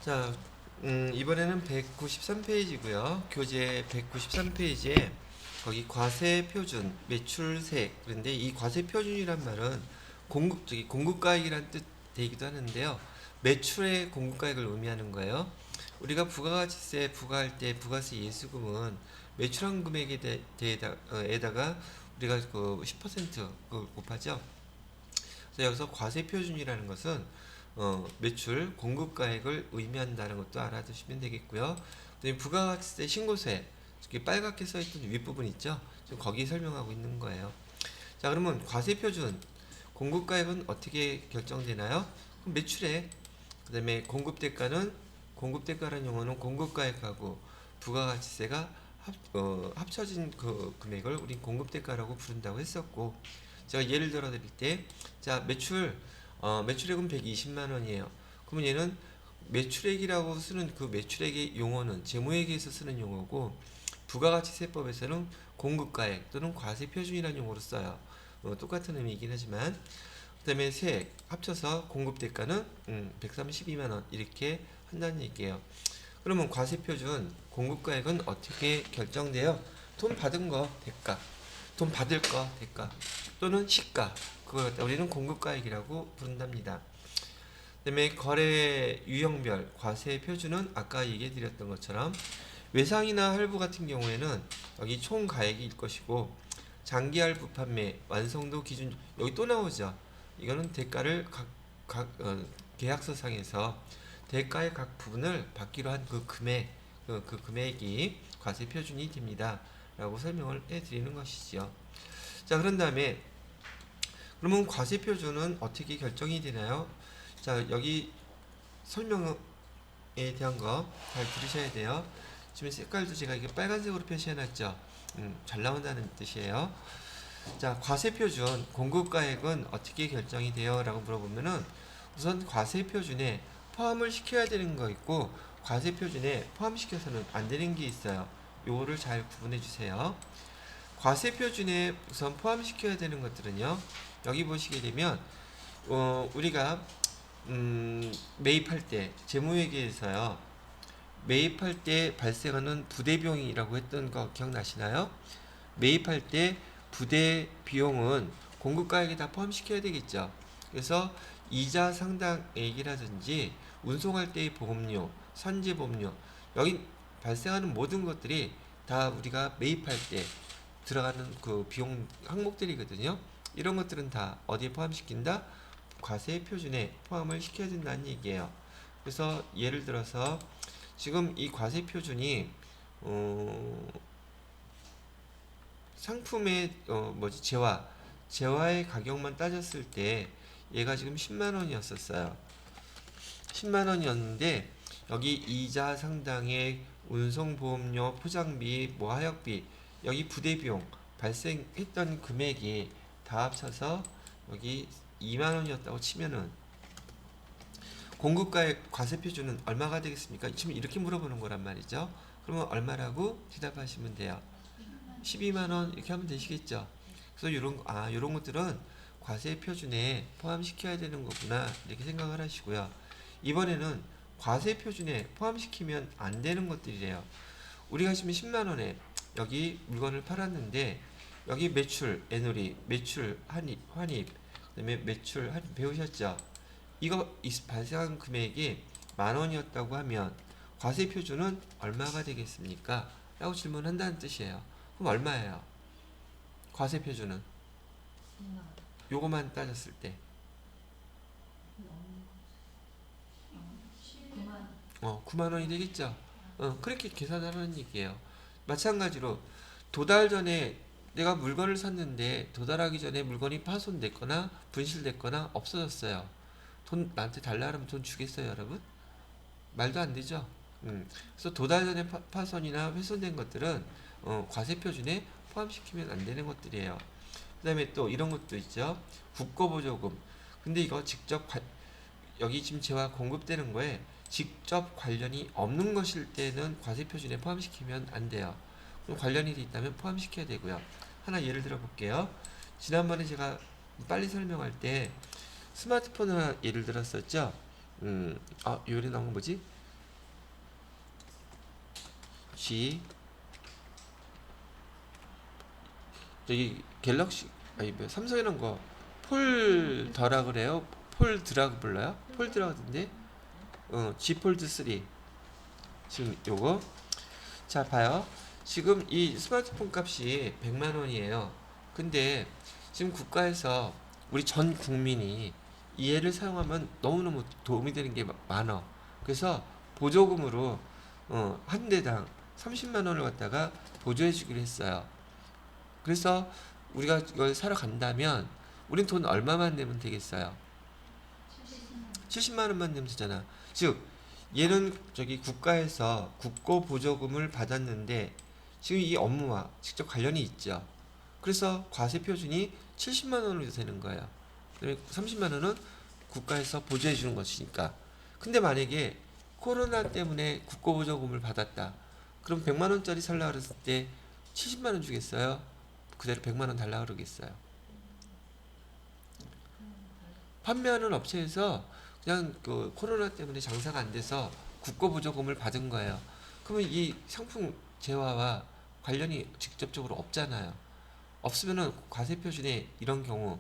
자, 이번에는 193페이지고요. 교재 193페이지에 거기 과세 표준, 매출세. 그런데 이 과세 표준이란 말은 공급가액이란 뜻 되기도 하는데요. 매출의 공급가액을 의미하는 거예요. 우리가 부가가치세 부과할 때 부가세 예수금은 매출한 금액에 에다가 우리가 그 10% 그걸 곱하죠. 그래서 여기서 과세 표준이라는 것은 매출 공급가액을 의미한다는 것도 알아두시면 되겠고요. 그다음에 부가가치세 신고세 이렇게 빨갛게 써있던 윗부분 있죠. 지금 거기 설명하고 있는 거예요. 자, 그러면 과세 표준 공급가액은 어떻게 결정되나요? 그럼 매출액, 그다음에 공급대가라는 용어는 공급가액하고 부가가치세가 합쳐진 그 금액을 우리 공급대가라고 부른다고 했었고, 제가 예를 들어 드릴 때, 자, 매출액은 120만 원이에요. 그러면 얘는 매출액이라고 쓰는 그 매출액의 용어는 재무회계에서 쓰는 용어고, 부가가치세법에서는 공급가액 또는 과세표준이라는 용어로 써요. 똑같은 의미이긴 하지만, 그 다음에 세액 합쳐서 공급대가는 132만 원 이렇게 한다는 얘기예요. 그러면 과세표준 공급가액은 어떻게 결정돼요? 돈 받은 거 대가, 돈 받을 거 대가 또는 시가, 그걸 갖다 우리는 공급가액이라고 부른답니다. 그다음에 거래 유형별 과세 표준은 아까 얘기해 드렸던 것처럼 외상이나 할부 같은 경우에는 여기 총 가액일 것이고, 장기 할부 판매 완성도 기준 여기 또 나오죠. 이거는 대가를 계약서상에서 대가의 각 부분을 받기로 한 그 금액, 그 금액이 과세 표준이 됩니다. 라고 설명을 해 드리는 것이지요. 자, 그런 다음에 그러면 과세 표준은 어떻게 결정이 되나요? 자, 여기 설명에 대한 거 잘 들으셔야 돼요. 지금 색깔도 제가 이게 빨간색으로 표시해놨죠. 잘 나온다는 뜻이에요. 자, 과세 표준 공급가액은 어떻게 결정이 돼요? 라고 물어보면은 우선 과세 표준에 포함을 시켜야 되는 거 있고, 과세 표준에 포함시켜서는 안 되는 게 있어요. 요거를 잘 구분해 주세요. 과세 표준에 우선 포함시켜야 되는 것들은요. 여기 보시게 되면 우리가 매입할 때 재무회계에서요. 매입할 때 발생하는 부대 비용이라고 했던 거 기억나시나요? 매입할 때 부대 비용은 공급가액에 다 포함시켜야 되겠죠. 그래서 이자 상당액이라든지 운송할 때의 보험료, 선제보험료, 여기 발생하는 모든 것들이 다 우리가 매입할 때 들어가는 그 비용 항목들이거든요. 이런 것들은 다 어디에 포함시킨다? 과세 표준에 포함을 시켜야 된다는 얘기예요. 그래서 예를 들어서 지금 이 과세 표준이 상품의 재화의 가격만 따졌을 때 얘가 지금 10만 원이었었어요. 10만 원이었는데 여기 이자 상당액, 운송보험료, 포장비, 뭐 하역비, 여기 부대비용 발생했던 금액이 다 합쳐서 여기 2만 원이었다고 치면은 공급가액 과세표준은 얼마가 되겠습니까? 지금 이렇게 물어보는 거란 말이죠. 그러면 얼마라고 대답하시면 돼요. 12만 원 이렇게 하면 되시겠죠. 그래서 이런 것들은 과세 표준에 포함시켜야 되는 거구나 이렇게 생각을 하시고요. 이번에는 과세 표준에 포함시키면 안 되는 것들이래요. 우리가 지금 10만 원에 여기 물건을 팔았는데 여기 매출, 애누리, 매출, 환입, 그다음에 매출 환입 배우셨죠? 이거 발생한 금액이 만 원이었다고 하면 과세 표준은 얼마가 되겠습니까? 라고 질문한다는 뜻이에요. 그럼 얼마예요? 과세 표준은 요거만 따졌을 때 9만 원이 되겠죠. 그렇게 계산하라는 얘기예요. 마찬가지로 도달 전에 내가 물건을 샀는데 도달하기 전에 물건이 파손됐거나 분실됐거나 없어졌어요. 돈 나한테 달라 하면 돈 주겠어요, 여러분? 말도 안 되죠. 그래서 도달 전에 파손이나 훼손된 것들은 과세 표준에 포함시키면 안 되는 것들이에요. 그다음에 또 이런 것도 있죠. 국고보조금. 근데 이거 여기 지금 재화 공급되는 거에 직접 관련이 없는 것일 때는 과세 표준에 포함시키면 안 돼요. 그럼 관련이 있다면 포함시켜야 되고요. 하나 예를 들어 볼게요. 지난번에 제가 빨리 설명할 때 스마트폰 하나 예를 들었었죠. 요리 나온 거 뭐지? G 저기 갤럭시 아니 뭐 삼성이란 거 폴더라 그래요? 폴드라고 불러요? 폴드라던데 G 폴드 3 지금 요거 자 봐요. 지금 이 스마트폰 값이 100만 원이에요. 근데 지금 국가에서 우리 전 국민이 이 애를 사용하면 너무너무 도움이 되는 게 많아. 그래서 보조금으로 한 대당 30만 원을 갖다가 보조해 주기로 했어요. 그래서 우리가 이걸 사러 간다면 우린 돈 얼마만 내면 되겠어요? 70만 원만 내면 되잖아. 즉 얘는 저기 국가에서 국고 보조금을 받았는데 지금 이 업무와 직접 관련이 있죠. 그래서 과세 표준이 70만 원으로 되는 거예요. 30만 원은 국가에서 보조해 주는 것이니까. 근데 만약에 코로나 때문에 국고 보조금을 받았다. 그럼 100만 원짜리 살라 그랬을 때 70만 원 주겠어요? 그대로 100만 원 달라 그러겠어요. 판매하는 업체에서 그냥 그 코로나 때문에 장사가 안 돼서 국고 보조금을 받은 거예요. 그러면 이 상품 재화와 관련이 직접적으로 없잖아요. 없으면은 과세 표준에 이런 경우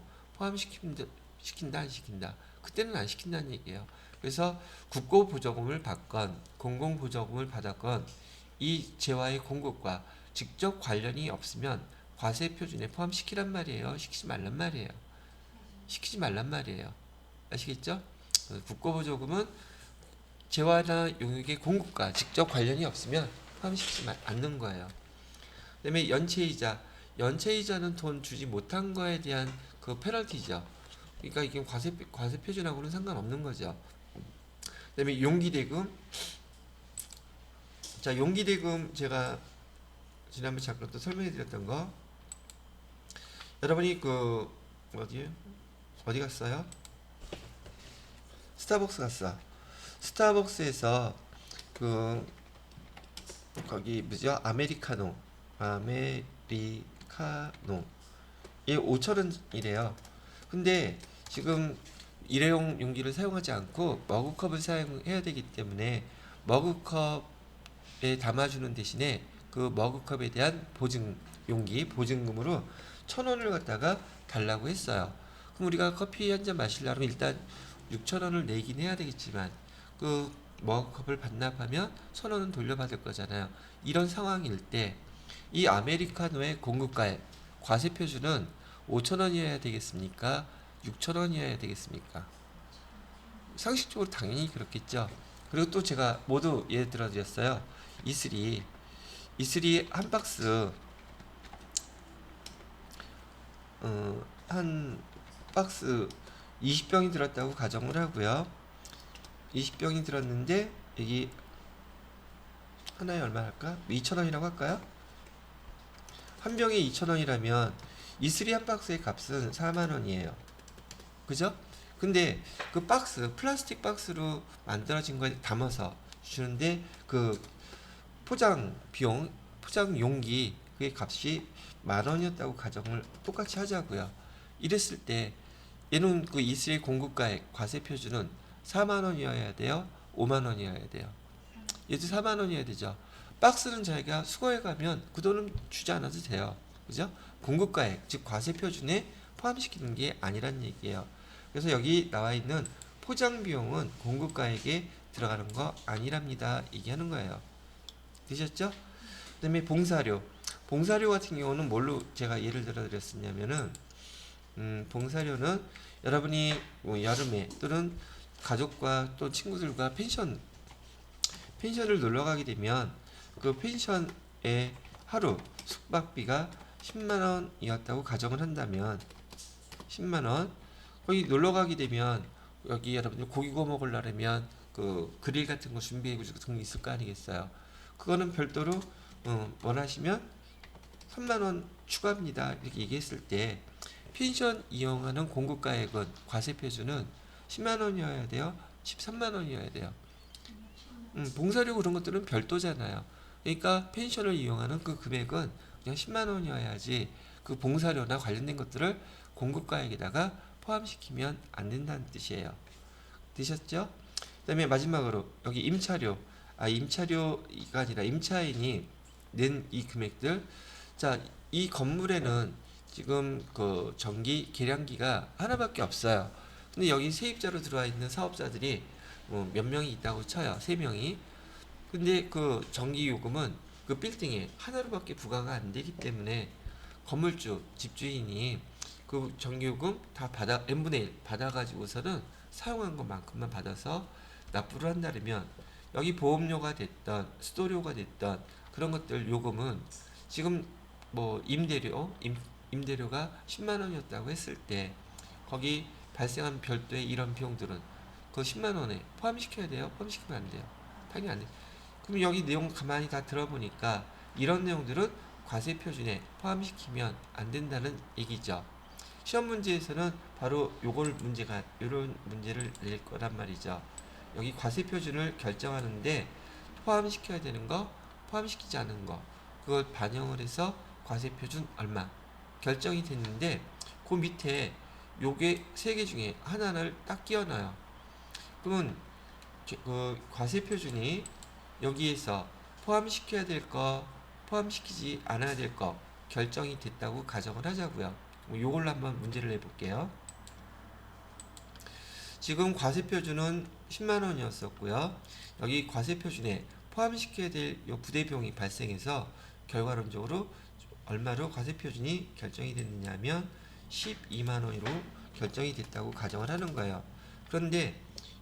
시킨다 안 시킨다. 그때는 안 시킨다는 얘기예요. 그래서 국고 보조금을 받건 공공 보조금을 받았건 이 재화의 공급과 직접 관련이 없으면 과세 표준에 포함시키란 말이에요. 시키지 말란 말이에요. 시키지 말란 말이에요. 아시겠죠? 국고 보조금은 재화나 용역의 공급과 직접 관련이 없으면 포함시키지 않는 거예요. 그다음에 연체이자. 연체이자는 돈 주지 못한 거에 대한 그 페널티죠. 그러니까 이게 과세 표준하고는 상관없는 거죠. 그다음에 용기대금. 자, 용기대금 제가 지난번에 잠깐 또 설명해 드렸던 거. 여러분이 그 어디 갔어요? 스타벅스 갔어. 스타벅스에서 그 거기 뭐죠? 아메리카노 이 5,000원이래요. 근데 지금 일회용 용기를 사용하지 않고 머그컵을 사용해야 되기 때문에 머그컵에 담아주는 대신에 그 머그컵에 대한 보증금으로 1,000원을 갖다가 달라고 했어요. 그럼 우리가 커피 한 잔 마시려면 일단 6,000원을 내긴 해야 되겠지만 그 머그컵을 반납하면 1,000원은 돌려받을 거잖아요. 이런 상황일 때 이 아메리카노의 공급가액 과세 표준은 5,000원이어야 되겠습니까? 6,000원이어야 되겠습니까? 상식적으로 당연히 그렇겠죠. 그리고 또 제가 모두 예를 들어 드렸어요. E3 한 박스 한 박스 20병이 들었다고 가정을 하고요. 20병이 들었는데 여기 하나에 얼마 할까? 2,000원이라고 할까요? 한 병에 2,000원이라면 E3 한 박스의 값은 40,000원이에요. 그죠? 근데 그 박스, 플라스틱 박스로 만들어진 거에 담아서 주는데 그 포장 비용, 포장 용기 그의 값이 10,000원이었다고 가정을 똑같이 하자고요. 이랬을 때 얘는 그 E3 공급가액 과세 표준은 40,000원이어야 돼요? 50,000원이어야 돼요? 얘도 40,000원이어야 되죠. 박스는 자기가 수거해 가면 그 돈은 주지 않아도 돼요. 그죠? 공급가액, 즉 과세 표준에 포함시키는 게 아니란 얘기예요. 그래서 여기 나와 있는 포장 비용은 공급가액에 들어가는 거 아니랍니다. 얘기하는 거예요. 되셨죠? 그다음에 봉사료. 봉사료 같은 경우는 뭘로 제가 예를 들어 드렸었냐면은 봉사료는 여러분이 뭐 여름에 또는 가족과 또 친구들과 펜션을 놀러 가게 되면 그 펜션의 하루 숙박비가 10만 원이었다고 가정을 한다면 10만 원 거기 놀러 가게 되면 여기 여러분들 고기 구워 먹으려면 그 그릴 같은 거 준비해 주고 있을 거 아니겠어요. 그거는 별도로 원하시면 3만 원 추가합니다. 이렇게 얘기했을 때 펜션 이용하는 공급가액은 과세 표준은 10만 원이어야 돼요. 13만 원이어야 돼요. 봉사료 그런 것들은 별도잖아요. 그러니까 펜션을 이용하는 그 금액은 그냥 10만 원이어야지 그 봉사료나 관련된 것들을 공급가액에다가 포함시키면 안 된다는 뜻이에요. 되셨죠? 그 다음에 마지막으로 여기 임차료. 임차료가 아니라 임차인이 낸 이 금액들. 자, 이 건물에는 지금 그 전기 계량기가 하나밖에 없어요. 근데 여기 세입자로 들어와 있는 사업자들이 몇 명이 있다고 쳐요. 3명이. 근데 그 전기 요금은 그 빌딩에 하나로밖에 부과가 안 되기 때문에 건물주, 집주인이 그 전기요금 다 받아 n분의 1 받아가지고서는 사용한 것만큼만 받아서 납부를 한다면 여기 보험료가 됐던 수도료가 됐던 그런 것들 요금은 지금 뭐 임대료가 10만 원이었다고 했을 때 거기 발생한 별도의 이런 비용들은 그 10만 원에 포함시켜야 돼요? 포함시키면 안 돼요? 당연히 안 돼요. 그럼 여기 내용 가만히 다 들어보니까 이런 내용들은 과세 표준에 포함시키면 안 된다는 얘기죠. 시험 문제에서는 바로 이런 문제를 낼 거란 말이죠. 여기 과세 표준을 결정하는데 포함시켜야 되는 거, 포함시키지 않은 거, 그걸 반영을 해서 과세 표준 얼마 결정이 됐는데 그 밑에 요게 3개 중에 하나를 딱 끼워 넣어요. 그러면 그 과세 표준이 여기에서 포함시켜야 될 거, 포함시키지 않아야 될 거 결정이 됐다고 가정을 하자고요. 요걸로 한번 문제를 내볼게요. 지금 과세 표준은 10만 원이었었고요. 여기 과세 표준에 포함시켜야 될 요 부대비용이 발생해서 결과론적으로 얼마로 과세 표준이 결정이 됐느냐면 12만 원으로 결정이 됐다고 가정을 하는 거예요. 그런데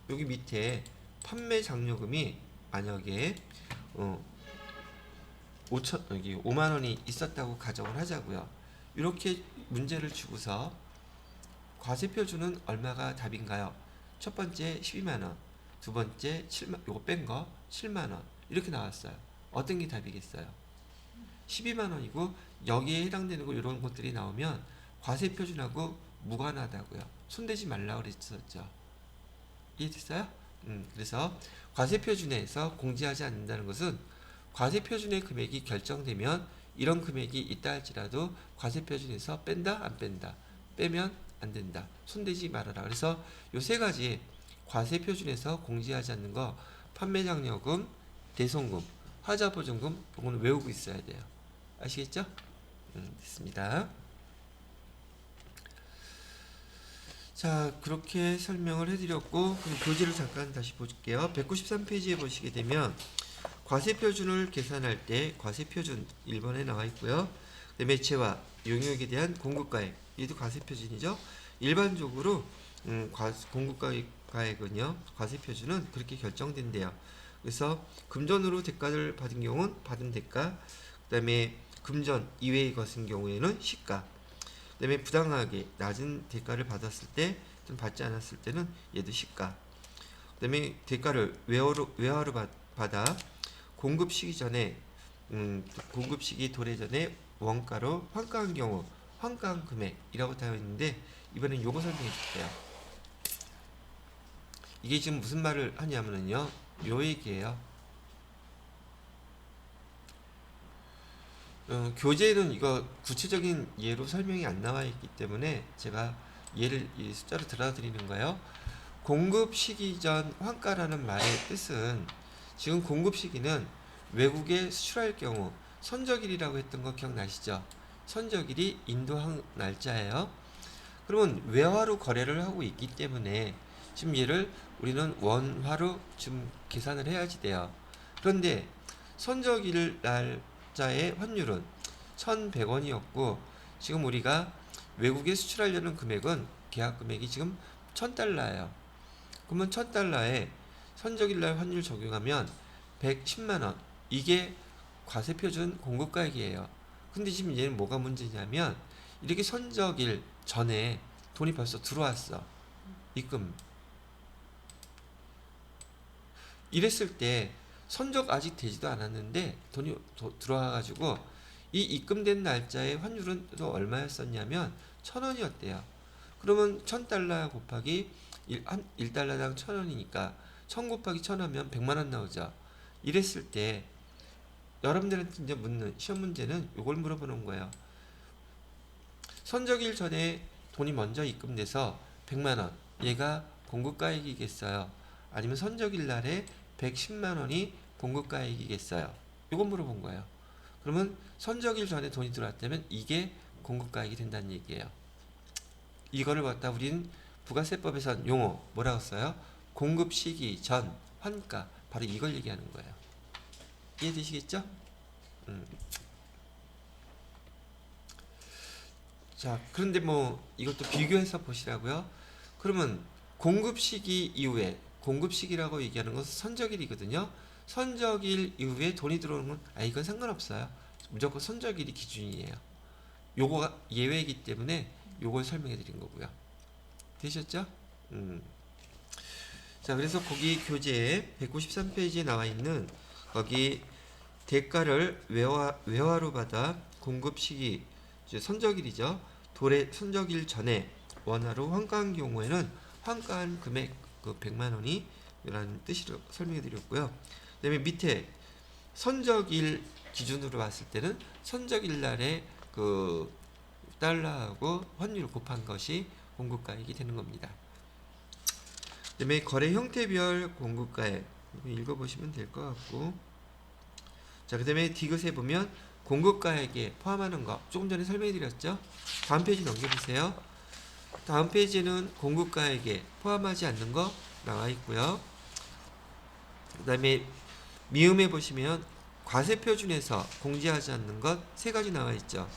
여기 밑에 판매 장려금이 만약에 5만 원이 있었다고 가정을 하자고요. 이렇게 문제를 주고서 과세 표준은 얼마가 답인가요? 첫 번째 12만 원, 두 번째 7만, 요거 뺀 거 7만 원 이렇게 나왔어요. 어떤 게 답이겠어요? 12만 원이고 여기에 해당되는 거 이런 것들이 나오면 과세 표준하고 무관하다고요. 손대지 말라고 그랬었죠. 이해됐어요? 그래서 과세 표준에서 공제하지 않는다는 것은 과세 표준의 금액이 결정되면 이런 금액이 있다 할지라도 과세 표준에서 뺀다 안 뺀다, 빼면 안 된다, 손대지 말아라. 그래서 요 3가지 과세 표준에서 공제하지 않는 거 판매장려금, 대송금, 하자보증금 이거는 외우고 있어야 돼요. 아시겠죠? 됐습니다. 자, 그렇게 설명을 해드렸고 그럼 교재를 잠깐 다시 볼게요. 193페이지에 보시게 되면 과세 표준을 계산할 때 과세 표준 1번에 나와 있고요. 매체와 용역에 대한 공급가액, 얘도 과세 표준이죠. 일반적으로 공급가액은요, 과세 표준은 그렇게 결정된대요. 그래서 금전으로 대가를 받은 경우는 받은 대가, 그다음에 금전 이외의 것인 경우에는 시가, 그다음에 부당하게 낮은 대가를 받았을 때, 좀 받지 않았을 때는 얘도 시가. 그다음에 대가를 외화로 받아 공급 시기 전에 공급 시기 도래 전에 원가로 환가한 경우 환가한 금액이라고 되어 있는데 이번엔 요거 설명해 줄게요. 이게 지금 무슨 말을 하냐면요, 요 얘기예요. 교재에는 이거 구체적인 예로 설명이 안 나와 있기 때문에 제가 예를 이 숫자로 들어드리는 거예요. 공급 시기 전 환가라는 말의 뜻은 지금 공급 시기는 외국에 수출할 경우 선적일이라고 했던 거 기억나시죠? 선적일이 인도한 날짜예요. 그러면 외화로 거래를 하고 있기 때문에 지금 얘를 우리는 원화로 좀 계산을 해야지 돼요. 그런데 선적일 날짜의 환율은 1,100원이었고 지금 우리가 외국에 수출하려는 금액은 계약 금액이 지금 1,000달러예요. 그러면 1,000달러에 선적일 날 환율 적용하면 110만 원. 이게 과세 표준 공급가액이에요. 근데 지금 얘는 뭐가 문제냐면 이렇게 선적일 전에 돈이 벌써 들어왔어. 입금. 이랬을 때 선적 아직 되지도 않았는데 돈이 들어와가지고 이 입금된 날짜의 환율은 또 얼마였었냐면 1,000원이었대요. 그러면 1,000달러 곱하기 1달러당 1,000원이니까 1,000 곱하기 1,000하면 100만원 나오죠. 이랬을 때 여러분들한테 이제 묻는 시험 문제는 이걸 물어보는 거예요. 선적일 전에 돈이 먼저 입금돼서 100만원, 얘가 공급가액이겠어요? 아니면 선적일 날에 110만원이 공급가액이겠어요? 이건 물어본 거예요. 그러면 선적일 전에 돈이 들어왔다면 이게 공급가액이 된다는 얘기예요. 이거를 갖다 우린 부가세법에서 용어 뭐라고 써요? 공급 시기 전 환가, 바로 이걸 얘기하는 거예요. 이해되시겠죠? 자, 그런데 뭐 이것도 비교해서 보시라고요. 그러면 공급 시기 이후에, 공급 시기라고 얘기하는 것은 선적일이거든요. 선적일 이후에 돈이 들어오는 건 이건 상관없어요. 무조건 선적일이 기준이에요. 요거가 예외이기 때문에 요걸 설명해 드린 거고요. 되셨죠? 자, 그래서 거기 교재 193페이지에 나와 있는 거기 대가를 외화로 받아 공급 시기, 이제 선적일이죠. 도래 선적일 전에 원화로 환가한 경우에는 환가한 금액 그 100만 원이 라는 뜻으로 설명해 드렸고요. 그다음에 밑에 선적일 기준으로 봤을 때는 선적일 날에 그 달러하고 환율을 곱한 것이 공급가액이 되는 겁니다. 그다음에 거래 형태별 공급가액 읽어보시면 될 것 같고, 자, 그다음에 디귿에 보면 공급가액에 포함하는 거 조금 전에 설명해드렸죠. 다음 페이지 넘겨보세요. 다음 페이지는 공급가액에 포함하지 않는 거 나와 있고요. 그다음에 미음에 보시면 과세표준에서 공제하지 않는 것 세 가지 나와 있죠.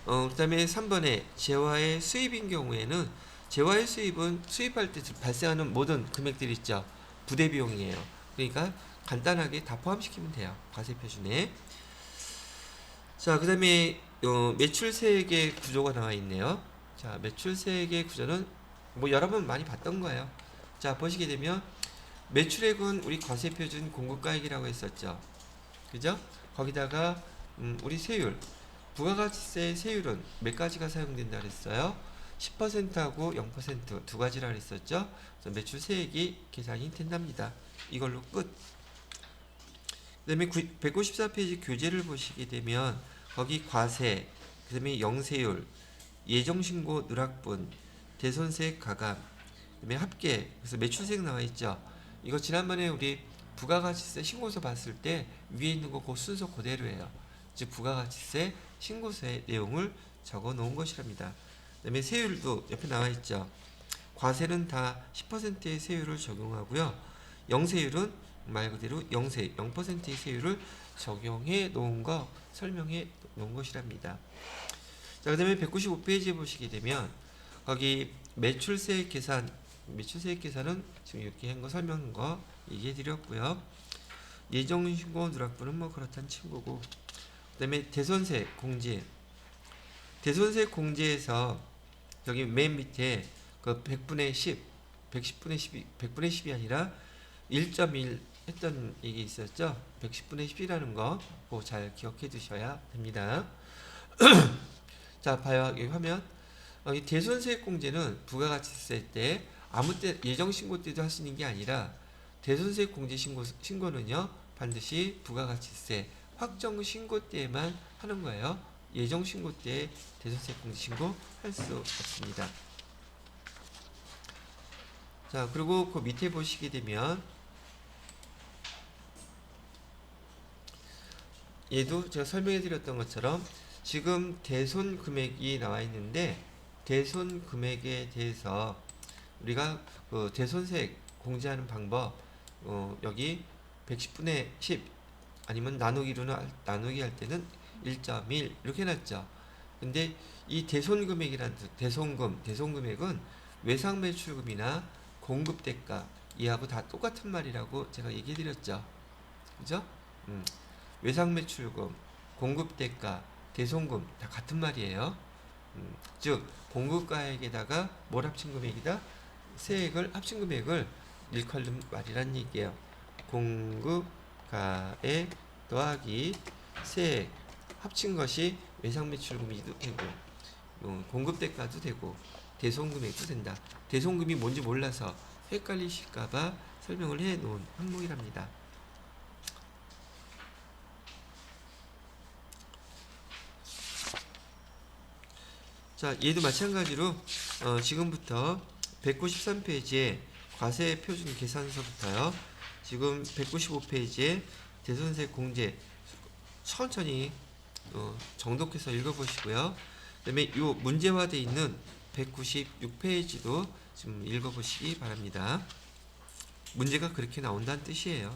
그다음에 3번에 재화의 수입인 경우에는 재화의 수입은 수입할 때 발생하는 모든 금액들이 있죠. 부대 비용이에요. 그러니까 간단하게 다 포함시키면 돼요. 과세 표준에. 자, 그다음에 매출세액의 구조가 나와 있네요. 자, 매출세액의 구조는 뭐 여러 번 많이 봤던 거예요. 자, 보시게 되면 매출액은 우리 과세 표준 공급가액이라고 했었죠. 그죠? 거기다가 우리 세율, 부가가치세 세율은 몇 가지가 사용된다 그랬어요? 10%하고 0% 두 가지라 그랬었죠? 그래서 매출세액이 계산이 된답니다. 이걸로 끝. 그 다음에 194페이지 교재를 보시게 되면 거기 과세, 그 다음에 영세율, 예정신고 누락분, 대손세액 가감, 그 다음에 합계, 그래서 매출세액 나와 있죠? 이거 지난번에 우리 부가가치세 신고서 봤을 때 위에 있는 거 그 순서 그대로예요. 즉 부가가치세 신고서의 내용을 적어 놓은 것이랍니다. 그 다음에 세율도 옆에 나와 있죠. 과세는 다 10%의 세율을 적용하고요. 영세율은 말 그대로 영세 0%의 세율을 적용해 놓은 거 설명해 놓은 것이랍니다. 자, 그다음에 195페이지에 보시게 되면 거기 매출세액 계산은 지금 이렇게 한 거 설명한 거 얘기해 드렸고요. 예정신고 누락분은 뭐 그렇다는 친구고, 그다음에 대손세 공제, 대손세 공제에서 여기 맨 밑에 그 100분의 10, 110분의 10이 100분의 10이 아니라 1.1 했던 얘기 있었죠. 110분의 10이라는 거 그거 잘 기억해 두셔야 됩니다. 자, 봐요. 여기 화면. 이 대손세액 공제는 부가가치세 때 아무 때 예정신고 때도 할 수 있는 게 아니라 대손세액 공제 신고는요 반드시 부가가치세 확정 신고 때에만 하는 거예요. 예정 신고 때 대손세액 공제 신고 할 수 없습니다. 자, 그리고 그 밑에 보시게 되면 얘도 제가 설명해 드렸던 것처럼 지금 대손 금액이 나와 있는데 대손 금액에 대해서 우리가 그 대손세액 공제하는 방법 여기 110분의 10 아니면 나누기 할 때는 1.1 이렇게 해놨죠. 근데 이 대손금액이라는 대손금액은 외상매출금이나 공급대가 이하고 다 똑같은 말이라고 제가 얘기해 드렸죠. 그죠? 외상매출금, 공급대가, 대손금 다 같은 말이에요. 즉 공급가액에다가 뭘 합친 금액이다? 세액을 합친 금액을 일컬는 말이란 얘기예요. 공급가액 더하기 세액 합친 것이 외상매출금이도 되고 공급대가도 되고 대손금액도 된다. 대손금이 뭔지 몰라서 헷갈리실까봐 설명을 해 놓은 항목이랍니다. 자, 얘도 마찬가지로 지금부터 193페이지에 과세 표준 계산서부터요. 지금 195페이지에 대손세 공제 천천히 정독해서 읽어보시고요. 그다음에 이 문제화되어 있는 196페이지도 좀 읽어보시기 바랍니다. 문제가 그렇게 나온다는 뜻이에요.